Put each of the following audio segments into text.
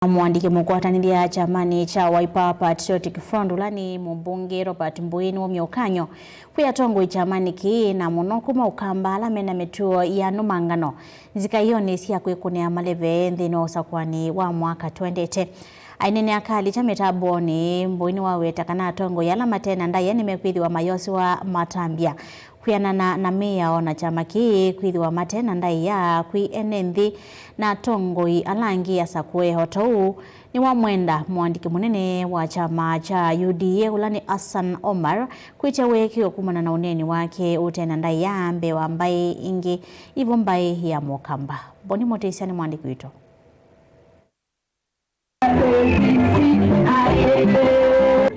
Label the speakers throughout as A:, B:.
A: Mwandiki mukwatanira chamani cha Wiper Patriotic Front ulani mumbunge Robert Mbuini w'omyokanyo kwiyatongo chamani ki na muno kuma ukamba alamena metuo ya numangano zikayionesya kwikunea maleve nthino sakwani wa mwaka 2010 ainene akali cha metaboni Mbuini waweta kana atongo yala matena ndaye nimekwithiwa mayosi wa matambia kwianana na meya ona chama ki kwithiwa matena ndai ya kwi enenthi na tongoi alangi ya sakwe hotou ni wa mwenda mwandiki munene wa chama cha UDA ulani Hassan Omar kwicha weki okumana na uneni wake utena ndai ya mbewa mbai ingi ivo mbai ya mokamba boni motesia ni mwandiki wito.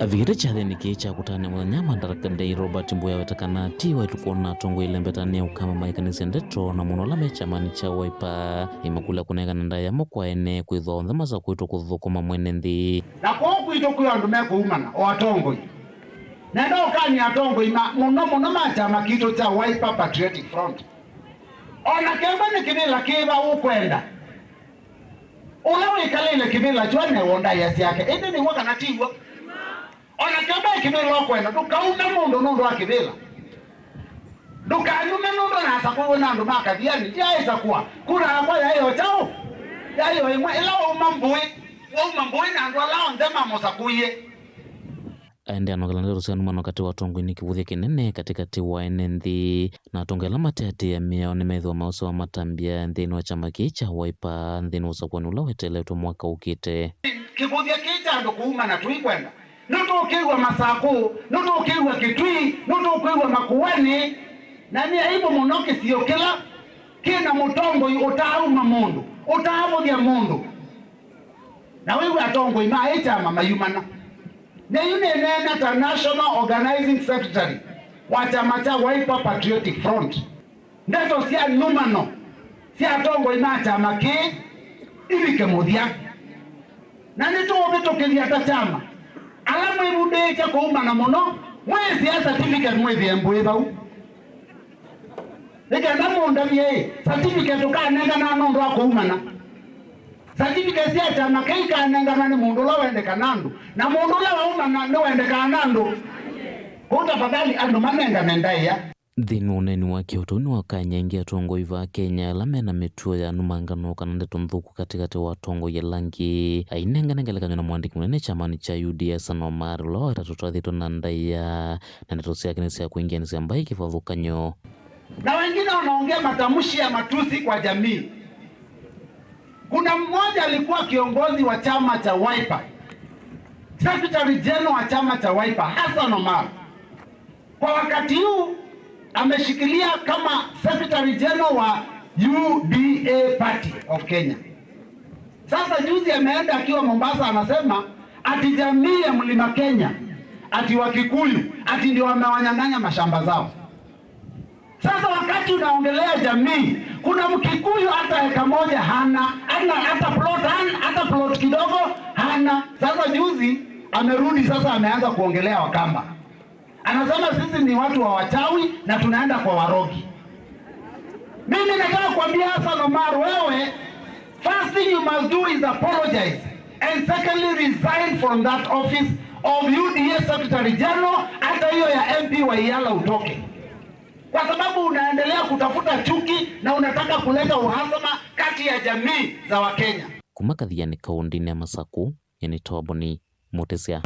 B: Avigire chatheni kicha kutane mwanyama ndarakande Robert Mbuya wetakana tiwa itukona tongo ilembetane ukama maikanisi ndeto na munola mechamani cha Wiper imakula kunega ndaya mokwa ene kwitho nthama za kwitu kuthukuma mwene nthi
C: na kwa kwitu kuyandu mekuumana o atongo na ndo kani atongo ima muno machama kitu cha Wiper Patriotic Front ona kemba ni kibila kiba ukwenda ulawe kalile kibila chwane wonda yasi yake ende ni waka natiwa ona kemba kibila ukwenda tukaume mundu nundu akibila dukanyume nundu na sakuwe nandu makathiani jaisa kuwa kuna kwa ya hiyo chao ya hiyo imwe ila umambui nandu alao ndema mosakuye
B: aende anogalandero senu mano kati wa tongo ini kivuthia kinene katikati wa enenthi na tongela matete ya miao ni methwa mauso wa matambia nthini wa chama kicha Wiper nthini usakwani ula weteletwa mwaka ukite
C: kivuthia kicha ndo kuuma na tuikwenda nutu ukiwa masaku nutu ukiwa kitui nutu ukiwa makuweni na ni aibu munoki siyo kina mutongo utauma mundu utavuthia mundu na wewe atongo ima echama mayumana na yune nena National Organizing Secretary wa chama cha Wiper Patriotic Front ndeto sia numano sia tongo ima chama ki ibike muthia na nito obeto kilia ta chama alamu ibude cha kuuma na muno mwezi ya certificate mwezi embwe bau nika ndamu ndamye certificate ukanenga na nondo akuumana certificate ya chama keika nengana ni mundu la wende kanandu na mundu la wauma na wende kanandu kuta fadhali andu manenga nendaya
B: thini uneni wake utoni wakanyangia tongo iva Kenya lamena metuo ya numangano kana ndeto mthuku katikati wa tongo ya langi ainenga nengelekanywa na mwandiki munene chamani cha UDA Hassan Omar lo atatotoa thito na ndaya na ndeto siya kinesi ya kuingia nisi ambaye kifadhukanyo
C: na wengine wanaongea matamushi ya matusi kwa jamii. Kuna mmoja alikuwa kiongozi wa chama cha Wiper, Secretary General wa chama cha Wiper Hassan Omar. Kwa wakati huu ameshikilia kama Secretary General wa UDA Party of Kenya. Sasa juzi ameenda akiwa Mombasa anasema ati jamii ya Mlima Kenya ati Wakikuyu ati ndio wamewanyang'anya mashamba zao. Sasa wakati unaongelea jamii, kuna Mkikuyu hata eka moja hana hata plot kidogo hana. Sasa juzi amerudi sasa ameanza kuongelea Wakamba. Anasema sisi ni watu wa wachawi na tunaenda kwa warogi. Mimi nataka kuambia Hassan Omar, wewe first thing you must do is apologize and secondly resign from that office of UDA Secretary General, hata hiyo ya MP wa Iyala utoke. Kwa sababu unaendelea kutafuta chuki na unataka kuleta uhasama kati ya jamii za Wakenya.
B: Kumakathia ni kaundini ya masaku yani toboni motesia